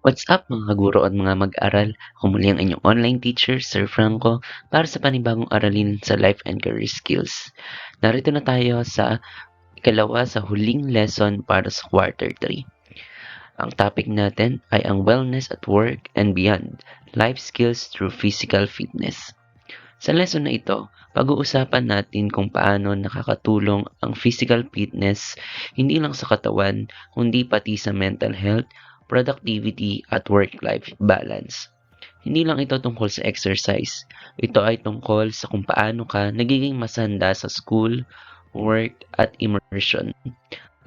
What's up mga guro at mga mag-aral? Ako muli ang inyong online teacher, Sir Franco, para sa panibagong aralin sa life and career skills. Narito na tayo sa ikalawa sa huling lesson para sa quarter 3. Ang topic natin ay ang wellness at work and beyond, life skills through physical fitness. Sa lesson na ito, pag-uusapan natin kung paano nakakatulong ang physical fitness hindi lang sa katawan, kundi pati sa mental health, productivity at work-life balance. Hindi lang ito tungkol sa exercise. Ito ay tungkol sa kung paano ka nagiging masanda sa school, work at immersion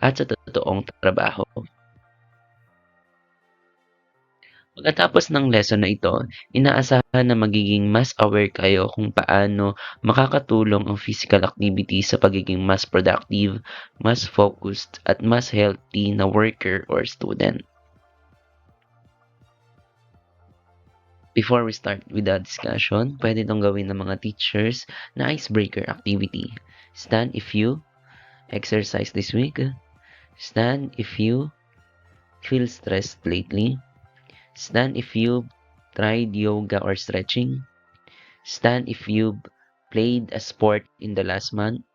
at sa totoong trabaho. Pagkatapos ng lesson na ito, inaasahan na magiging mas aware kayo kung paano makakatulong ang physical activity sa pagiging mas productive, mas focused, at mas healthy na worker or student. Before we start with the discussion, pwede itong gawin ng mga teachers na icebreaker activity. Stand if you exercise this week. Stand if you feel stressed lately. Stand if you've tried yoga or stretching. Stand if you've played a sport in the last month.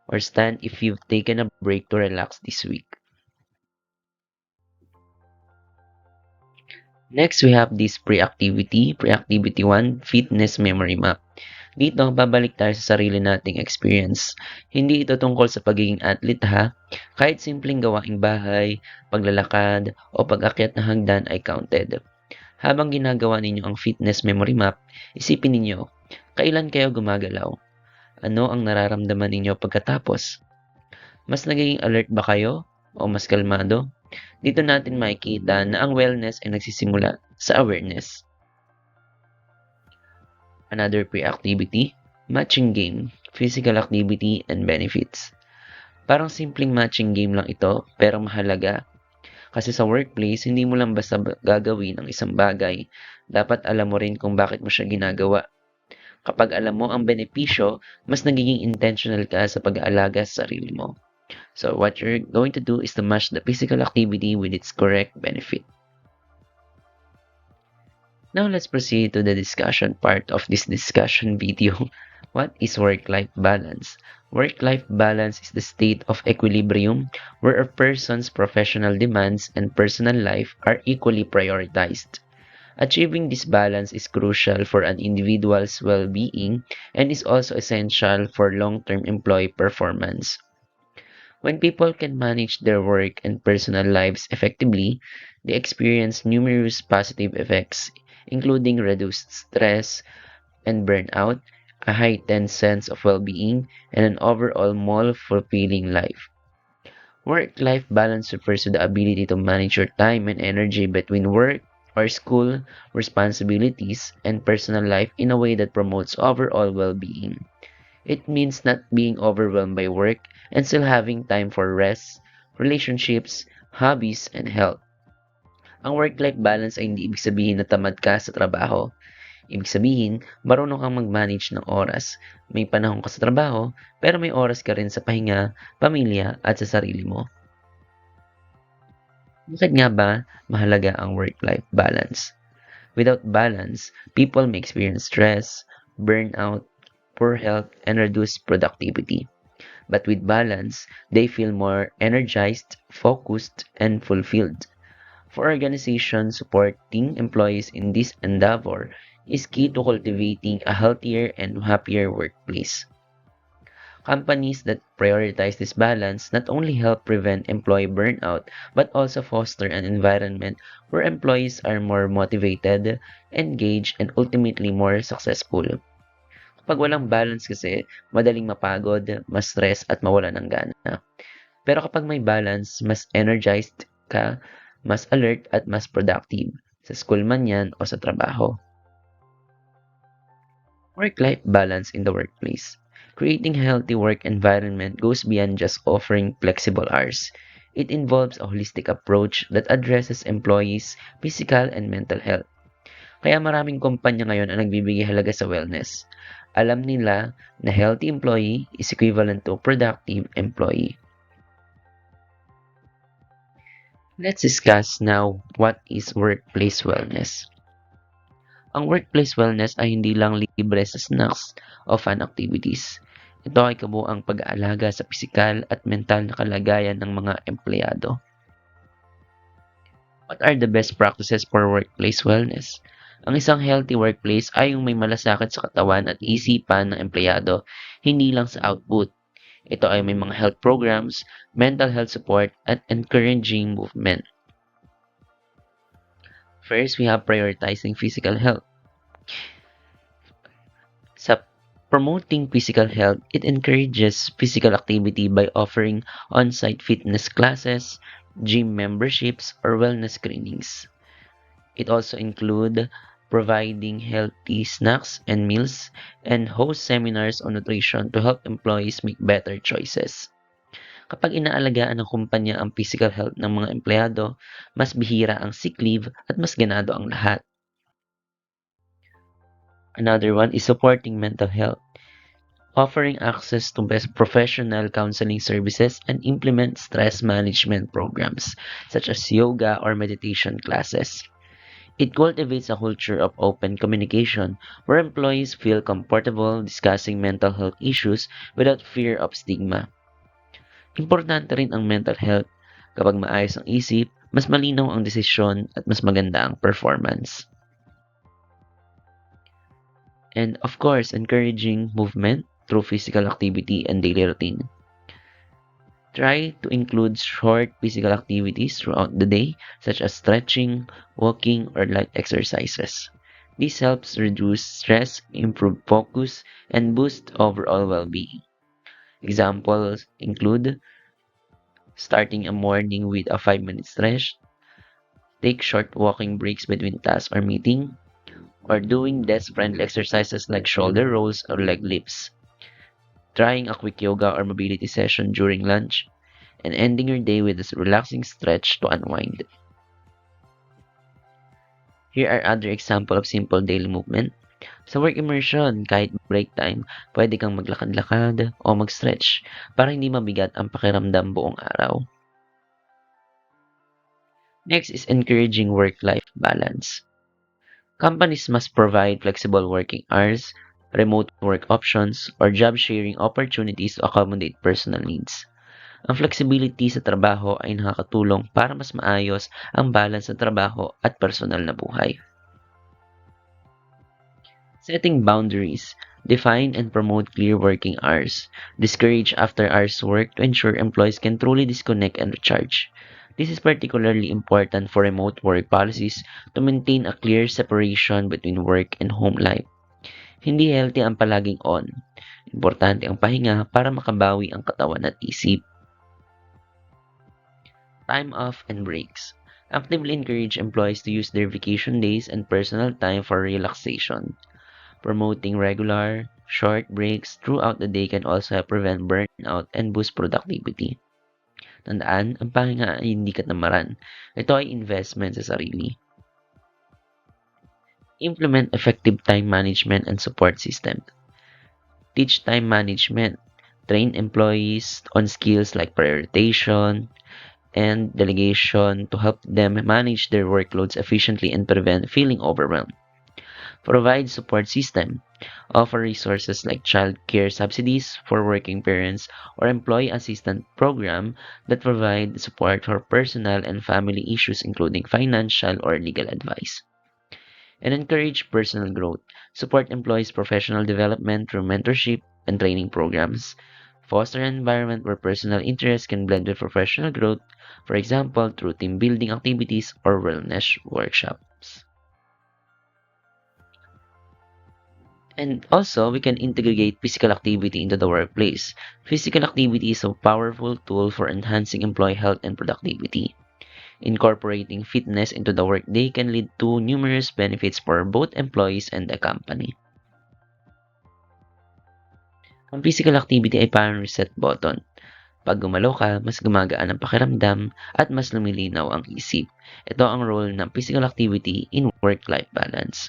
Or stand if you've taken a break to relax this week. Next, we have this pre-activity. Pre-activity 1, fitness memory map. Dito, babalik tayo sa sarili nating experience. Hindi ito tungkol sa pagiging athlete ha. Kahit simpleng gawaing bahay, paglalakad, o pag-akyat ng hagdan ay counted. Habang ginagawa ninyo ang fitness memory map, isipin ninyo, kailan kayo gumagalaw? Ano ang nararamdaman ninyo pagkatapos? Mas nagiging alert ba kayo o mas kalmado? Dito natin makikita na ang wellness ay nagsisimula sa awareness. Another pre-activity, matching game, physical activity and benefits. Parang simpleng matching game lang ito pero mahalaga. Kasi sa workplace, hindi mo lang basta gagawin ang isang bagay. Dapat alam mo rin kung bakit mo siya ginagawa. Kapag alam mo ang benepisyo, mas nagiging intentional ka sa pag-aalaga sa sarili mo. So what you're going to do is to match the physical activity with its correct benefit. Now let's proceed to the discussion part of this discussion video. What is work-life balance? Work-life balance is the state of equilibrium where a person's professional demands and personal life are equally prioritized. Achieving this balance is crucial for an individual's well-being and is also essential for long-term employee performance. When people can manage their work and personal lives effectively, they experience numerous positive effects, including reduced stress and burnout, a heightened sense of well-being, and an overall more fulfilling life. Work-life balance refers to the ability to manage your time and energy between work or school responsibilities and personal life in a way that promotes overall well-being. It means not being overwhelmed by work and still having time for rest, relationships, hobbies, and health. Ang work-life balance ay hindi ibig sabihin na tamad ka sa trabaho. Ibig sabihin, marunong kang mag-manage ng oras. May panahon ka sa trabaho, pero may oras ka rin sa pahinga, pamilya, at sa sarili mo. Bakit nga ba mahalaga ang work-life balance? Without balance, people may experience stress, burnout, poor health, and reduced productivity. But with balance, they feel more energized, focused, and fulfilled. For organizations, supporting employees in this endeavor is key to cultivating a healthier and happier workplace. Companies that prioritize this balance not only help prevent employee burnout but also foster an environment where employees are more motivated, engaged, and ultimately more successful. Kapag walang balance kasi, madaling mapagod, ma-stress at mawalan ng gana. Pero kapag may balance, mas energized ka, mas alert at mas productive, sa school man yan o sa trabaho. Work-life balance in the workplace. Creating a healthy work environment goes beyond just offering flexible hours. It involves a holistic approach that addresses employees' physical and mental health. Kaya maraming kumpanya ngayon ang nagbibigay halaga sa wellness. Alam nila na healthy employee is equivalent to productive employee. Let's discuss now what is workplace wellness. Ang workplace wellness ay hindi lang libre sa snacks o fun activities. Ito ay kabuang pag-aalaga sa pisikal at mental na kalagayan ng mga empleyado. What are the best practices for workplace wellness? Ang isang healthy workplace ay yung may malasakit sa katawan at isipan ng empleyado, hindi lang sa output. Ito ay may mga health programs, mental health support, at encouraging movement. First, we have prioritizing physical health. Sa promoting physical health, it encourages physical activity by offering on-site fitness classes, gym memberships, or wellness screenings. It also include providing healthy snacks and meals and host seminars on nutrition to help employees make better choices. Kapag inaalagaan ng kumpanya ang physical health ng mga empleyado, mas bihira ang sick leave at mas ganado ang lahat. Another one is supporting mental health. Offering access to best professional counseling services and implement stress management programs such as yoga or meditation classes. It cultivates a culture of open communication where employees feel comfortable discussing mental health issues without fear of stigma. Importante rin ang mental health. Kapag maayos ang isip, mas malinaw ang desisyon at mas maganda ang performance. And of course, encouraging movement through physical activity and daily routine. Try to include short physical activities throughout the day, such as stretching, walking, or light exercises. This helps reduce stress, improve focus, and boost overall well-being. Examples include starting a morning with a 5-minute stretch, take short walking breaks between tasks or meeting, or doing desk-friendly exercises like shoulder rolls or leg lifts, trying a quick yoga or mobility session during lunch, and ending your day with a relaxing stretch to unwind. Here are other examples of simple daily movement. Sa work immersion, kahit break time, pwede kang maglakad-lakad o mag-stretch para hindi mabigat ang pakiramdam buong araw. Next is encouraging work-life balance. Companies must provide flexible working hours, remote work options, or job sharing opportunities to accommodate personal needs. Ang flexibility sa trabaho ay nakakatulong para mas maayos ang balance sa trabaho at personal na buhay. Setting boundaries. Define and promote clear working hours. Discourage after-hours work to ensure employees can truly disconnect and recharge. This is particularly important for remote work policies to maintain a clear separation between work and home life. Hindi healthy ang palaging on. Importante ang pahinga para makabawi ang katawan at isip. Time off and breaks. Actively encourage employees to use their vacation days and personal time for relaxation. Promoting regular, short breaks throughout the day can also help prevent burnout and boost productivity. Tandaan, ang pahinga ay hindi katamaran. Ito ay investment sa sarili. Implement effective time management and support system. Teach time management. Train employees on skills like prioritization and delegation to help them manage their workloads efficiently and prevent feeling overwhelmed. Provide support system. Offer resources like child care subsidies for working parents or employee assistance program that provide support for personal and family issues including financial or legal advice. And encourage personal growth. Support employees' professional development through mentorship and training programs. Foster an environment where personal interests can blend with professional growth, for example, through team building activities or wellness workshops. And also, we can integrate physical activity into the workplace. Physical activity is a powerful tool for enhancing employee health and productivity. Incorporating fitness into the workday can lead to numerous benefits for both employees and the company. Ang physical activity ay parang reset button. Pag gumalaw ka, mas gumagaan ang pakiramdam at mas lumilinaw ang isip. Ito ang role ng physical activity in work-life balance.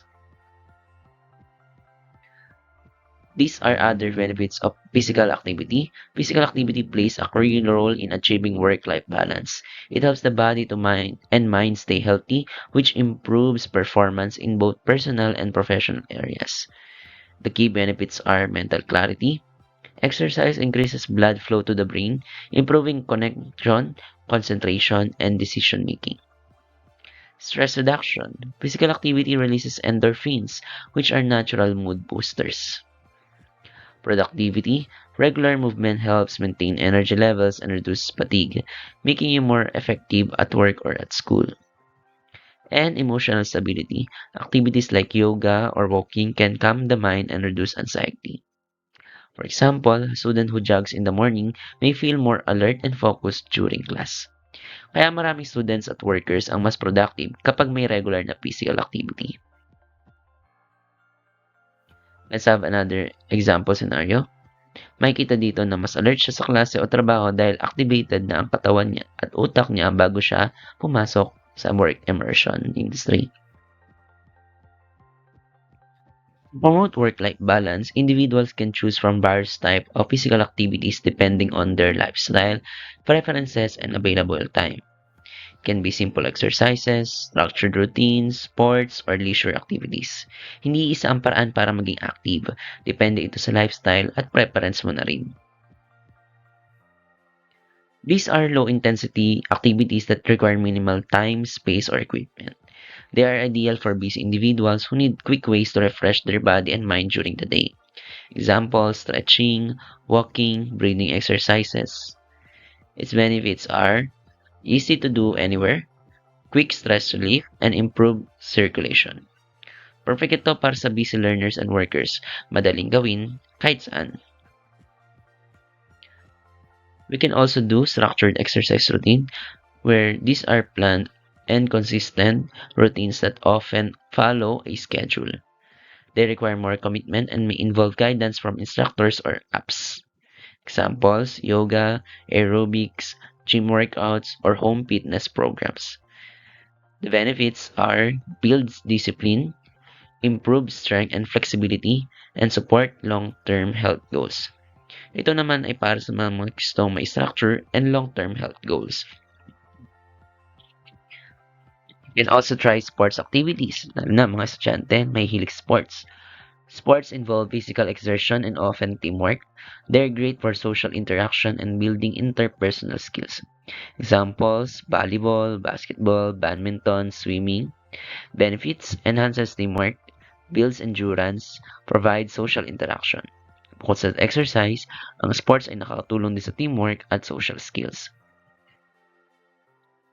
These are other benefits of physical activity. Physical activity plays a crucial role in achieving work-life balance. It helps the body to mind stay healthy, which improves performance in both personal and professional areas. The key benefits are mental clarity. Exercise increases blood flow to the brain, improving connection, concentration, and decision making. Stress reduction. Physical activity releases endorphins, which are natural mood boosters. Productivity. Regular movement helps maintain energy levels and reduce fatigue, making you more effective at work or at school. And emotional stability. Activities like yoga or walking can calm the mind and reduce anxiety. For example, a student who jogs in the morning may feel more alert and focused during class. Kaya maraming students at workers ang mas productive kapag may regular na physical activity. Let's have another example scenario. Makikita dito na mas alert siya sa klase o trabaho dahil activated na ang katawan niya at utak niya bago siya pumasok sa work immersion industry. To promote work-life balance, individuals can choose from various types of physical activities depending on their lifestyle, preferences, and available time. It can be simple exercises, structured routines, sports, or leisure activities. Hindi isa ang paraan para maging active. Depende ito sa lifestyle at preference mo na rin. These are low-intensity activities that require minimal time, space, or equipment. They are ideal for busy individuals who need quick ways to refresh their body and mind during the day. Examples, stretching, walking, breathing exercises. Its benefits are easy to do anywhere, quick stress relief, and improved circulation. Perfect ito para sa busy learners and workers. Madaling gawin kahit saan. We can also do structured exercise routine where these are planned and consistent routines that often follow a schedule. They require more commitment and may involve guidance from instructors or apps. Examples, yoga, aerobics, gym workouts, or home fitness programs. The benefits are builds discipline, improves strength and flexibility, and support long-term health goals. Ito naman ay para sa mga gustong may structure and long-term health goals. You can also try sports activities. Lalo na mga estudyante, may hilig sports. Sports involve physical exertion and often teamwork. They're great for social interaction and building interpersonal skills. Examples, volleyball, basketball, badminton, swimming. Benefits, enhances teamwork, builds endurance, provides social interaction. Bukod sa exercise, ang sports ay nakakatulong din sa teamwork at social skills.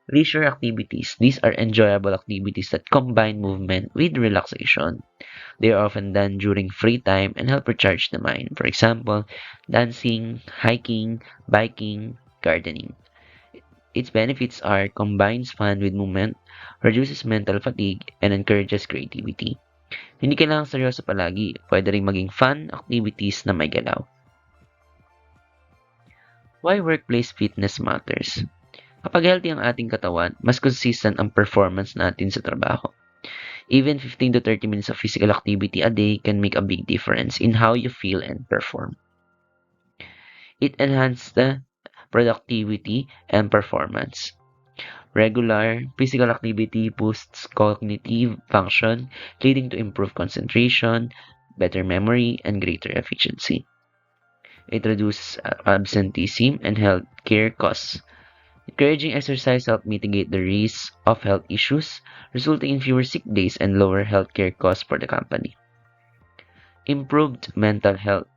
Leisure activities. These are enjoyable activities that combine movement with relaxation. They are often done during free time and help recharge the mind. For example, dancing, hiking, biking, gardening. Its benefits are combines fun with movement, reduces mental fatigue, and encourages creativity. Hindi kailangang seryoso palagi. Pwede rin maging fun activities na may galaw. Why workplace fitness matters? Kapag healthy ang ating katawan, mas consistent ang performance natin sa trabaho. Even 15 to 30 minutes of physical activity a day can make a big difference in how you feel and perform. It enhances the productivity and performance. Regular physical activity boosts cognitive function, leading to improved concentration, better memory, and greater efficiency. It reduces absenteeism and healthcare costs. Encouraging exercise helps mitigate the risk of health issues, resulting in fewer sick days and lower healthcare costs for the company. Improved mental health.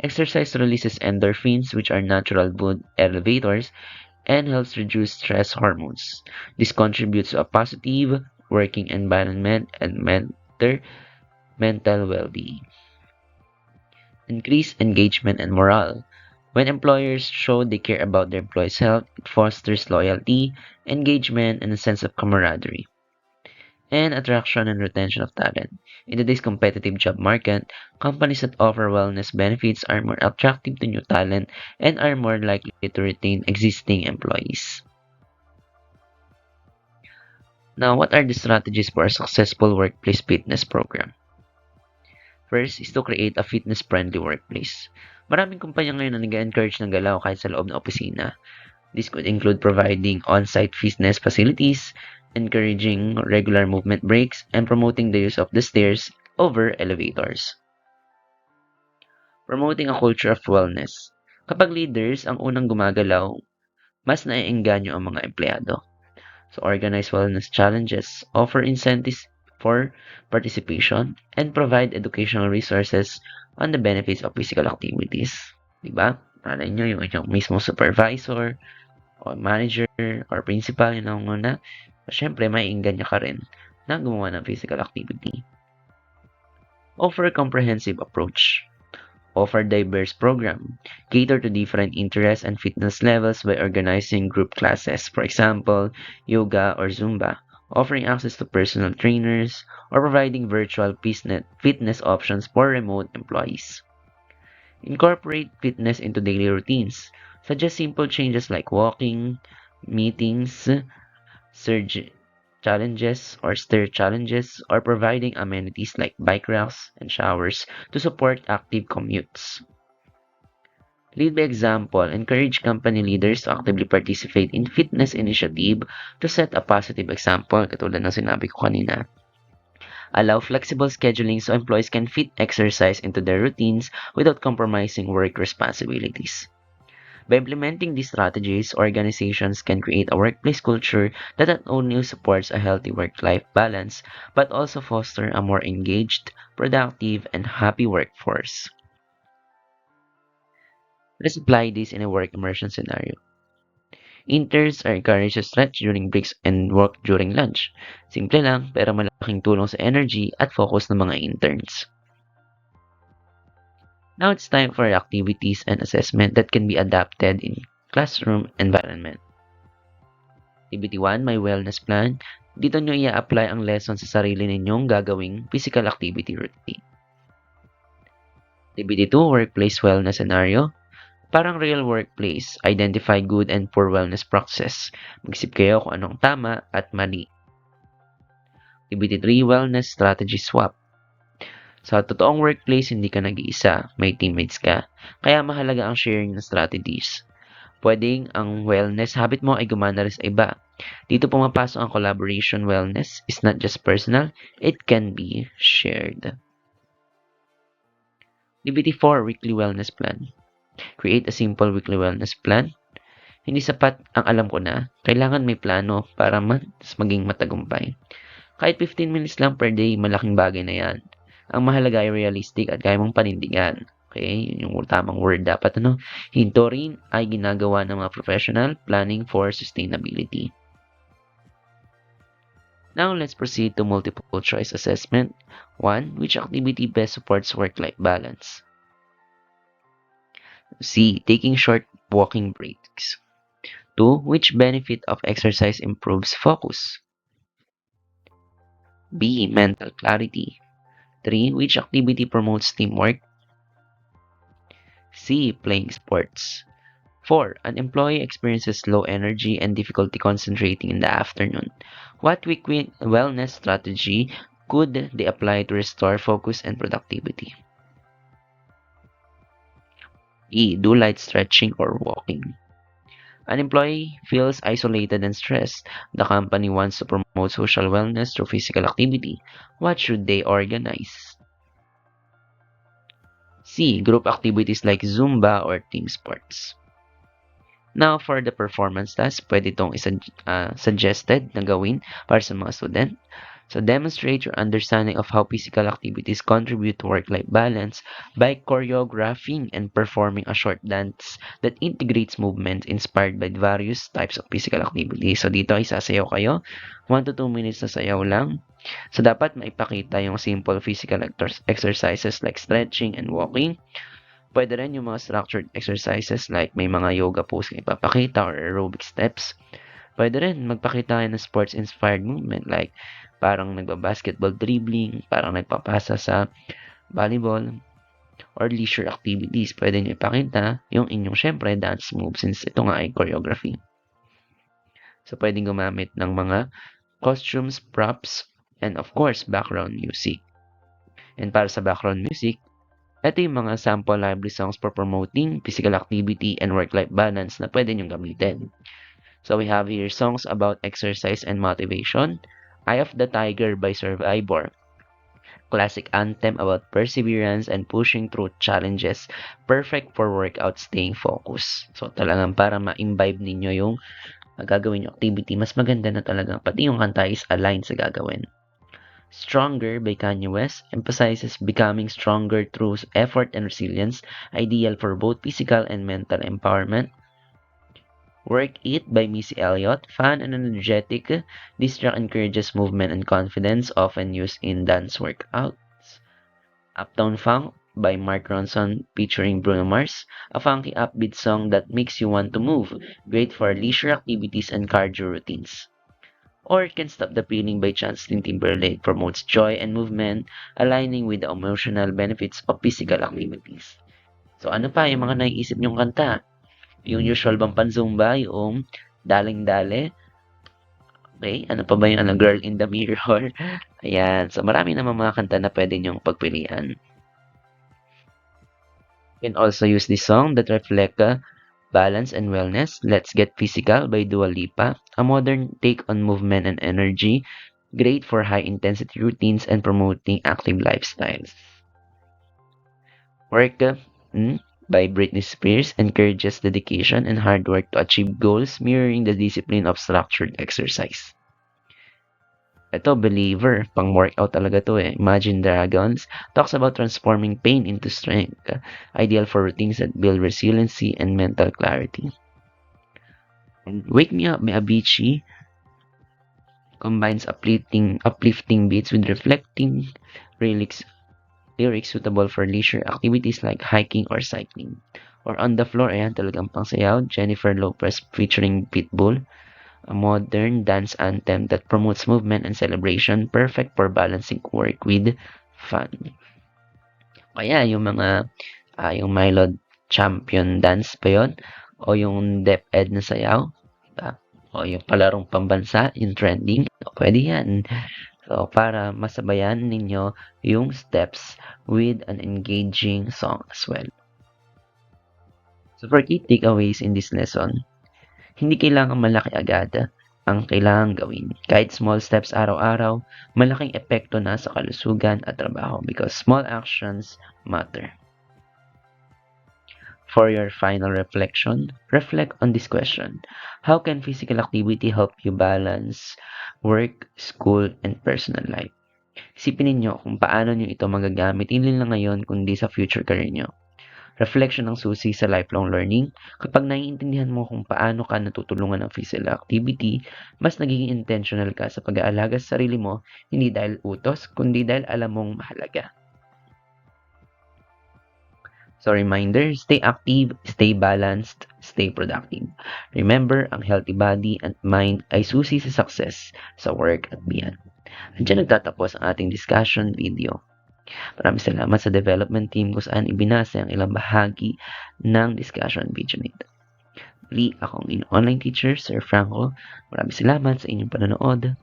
Exercise releases endorphins, which are natural mood elevators, and helps reduce stress hormones. This contributes to a positive working environment and mental well-being. Increase engagement and morale. When employers show they care about their employees' health, it fosters loyalty, engagement, and a sense of camaraderie. And attraction and retention of talent. In today's competitive job market, companies that offer wellness benefits are more attractive to new talent and are more likely to retain existing employees. Now, what are the strategies for a successful workplace fitness program? First is to create a fitness-friendly workplace. Maraming kumpanya ngayon na nag-encourage ng galaw kahit sa loob ng opisina. This could include providing on-site fitness facilities, encouraging regular movement breaks, and promoting the use of the stairs over elevators. Promoting a culture of wellness. Kapag leaders ang unang gumagalaw, mas naiengganyo ang mga empleyado. So organize wellness challenges, offer incentives for participation, and provide educational resources on the benefits of physical activities. Diba? Malay nyo yung inyong mismo supervisor, o manager, or principal, yun ang muna. So, syempre, maiinggan nyo ka rin na gumawa ng physical activity. Offer a comprehensive approach. Offer diverse program. Cater to different interests and fitness levels by organizing group classes. For example, yoga or Zumba. Offering access to personal trainers or providing virtual fitness options for remote employees. Incorporate fitness into daily routines. Suggest simple changes like walking, meetings, surge challenges or stair challenges, or providing amenities like bike racks and showers to support active commutes. Lead by example. Encourage company leaders to actively participate in fitness initiative to set a positive example, katulad ng sinabi ko kanina. Allow flexible scheduling so employees can fit exercise into their routines without compromising work responsibilities. By implementing these strategies, organizations can create a workplace culture that not only supports a healthy work-life balance, but also foster a more engaged, productive, and happy workforce. Let's apply this in a work immersion scenario. Interns are encouraged to stretch during breaks and work during lunch. Simple lang, pero malaking tulong sa energy at focus ng mga interns. Now it's time for activities and assessment that can be adapted in classroom environment. Activity 1, my wellness plan. Dito nyo i-apply ang lesson sa sarili ninyong gagawing physical activity routine. Activity 2, workplace wellness scenario. Parang real workplace, identify good and poor wellness practices. Mag-isip kayo kung anong tama at mali. Activity 3, wellness strategy swap. Sa totoong workplace, hindi ka nag-iisa, may teammates ka. Kaya mahalaga ang sharing ng strategies. Pwedeng ang wellness habit mo ay gumana rin sa iba. Dito pumapasok ang collaboration. Wellness is not just personal, it can be shared. Activity 4, weekly wellness plan. Create a simple weekly wellness plan. Hindi sapat ang alam ko na, kailangan may plano para maging matagumpay. Kahit 15 minutes lang per day, malaking bagay na yan. Ang mahalaga ay realistic at kaya mong panindigan. Okay, yun yung tamang word dapat. Hinto rin ay ginagawa ng mga professional planning for sustainability. Now, let's proceed to multiple choice assessment. 1. Which activity best supports work-life balance? C. Taking short walking breaks. 2. Which benefit of exercise improves focus? B. Mental clarity. 3. Which activity promotes teamwork? C. Playing sports. 4. An employee experiences low energy and difficulty concentrating in the afternoon. What weekly wellness strategy could they apply to restore focus and productivity? E. Do light stretching or walking. An employee feels isolated and stressed. The company wants to promote social wellness through physical activity. What should they organize? C. Group activities like Zumba or team sports. Now, for the performance task, pwede itong suggested na gawin para sa mga student. So, demonstrate your understanding of how physical activities contribute to work-life balance by choreographing and performing a short dance that integrates movements inspired by various types of physical activities. So, dito ay sasayaw kayo. 1 to 2 minutes na sayaw lang. So, dapat maipakita yung simple physical exercises like stretching and walking. Pwede rin yung mga structured exercises like may mga yoga pose na ipapakita or aerobic steps. Pwede rin magpakita kayo ng sports-inspired movement like parang nagba-basketball dribbling, parang nagpapasa sa volleyball, or leisure activities. Pwede nyo ipakita yung inyong, syempre, dance moves since ito nga ay choreography. So, pwedeng gumamit ng mga costumes, props, and of course, background music. And para sa background music, ito yung mga sample library songs for promoting physical activity and work-life balance na pwede nyong gamitin. So we have here songs about exercise and motivation. Eye of the Tiger by Survivor. Classic anthem about perseverance and pushing through challenges. Perfect for workout staying focused. So talagang para ma-imbibe ninyo yung gagawin yung activity, mas maganda na talagang pati yung kanta is aligned sa gagawin. Stronger by Kanye West emphasizes becoming stronger through effort and resilience, ideal for both physical and mental empowerment. Work It by Missy Elliott, fun and energetic. This track encourages movement and confidence, often used in dance workouts. Uptown Funk by Mark Ronson featuring Bruno Mars, a funky upbeat song that makes you want to move, great for leisure activities and cardio routines. Or Can't Stop the Feeling by Justin Timberlake promotes joy and movement, aligning with the emotional benefits of physical activities. So ano pa yung mga naiisip nyong kanta? Yung usual bang panzumba, yung daling-dale? Okay, ano pa ba yung Girl in the Mirror? Ayan, so marami naman mga kanta na pwede nyong pagpilian. You can also use this song that reflect balance and wellness. Let's Get Physical by Dua Lipa, a modern take on movement and energy, great for high-intensity routines and promoting active lifestyles. Work by Britney Spears encourages dedication and hard work to achieve goals, mirroring the discipline of structured exercise. Ito, Believer, pang workout talaga to eh. Imagine Dragons talks about transforming pain into strength, ideal for routines that build resiliency and mental clarity. And Wake Me Up by Avicii combines uplifting beats with reflecting lyrics suitable for leisure activities like hiking or cycling. Or On the Floor, ayan, talagang pangsayaw, Jennifer Lopez featuring Pitbull, a modern dance anthem that promotes movement and celebration, perfect for balancing work with fun. Kaya yung mga, yung Milo Champion Dance pa yun, o yung DepEd na sayaw, diba? O yung palarong pambansa, yung trending, pwede yan. So, para masabayan ninyo yung steps with an engaging song as well. So, for key takeaways in this lesson, hindi kailangan malaki agad ang kailangan gawin. Kahit small steps araw-araw, malaking epekto na sa kalusugan at trabaho because small actions matter. For your final reflection, reflect on this question. How can physical activity help you balance work, school, and personal life? Isipin ninyo kung paano nyo ito magagamit hindi lang ngayon kundi sa future career nyo. Reflection ang susi sa lifelong learning. Kapag naiintindihan mo kung paano ka natutulungan ng physical activity, mas nagiging intentional ka sa pag-aalaga sa sarili mo, hindi dahil utos, kundi dahil alam mong mahalaga. So reminder, stay active, stay balanced, stay productive. Remember, ang healthy body and mind ay susi sa success sa work at beyond. Andiyan nagtatapos ang ating discussion video. Maraming salamat sa development team kung saan ibinasa ang ilang bahagi ng discussion video nito. Muli, akong inyong online teacher, Sir Franco. Maraming salamat sa inyong panonood.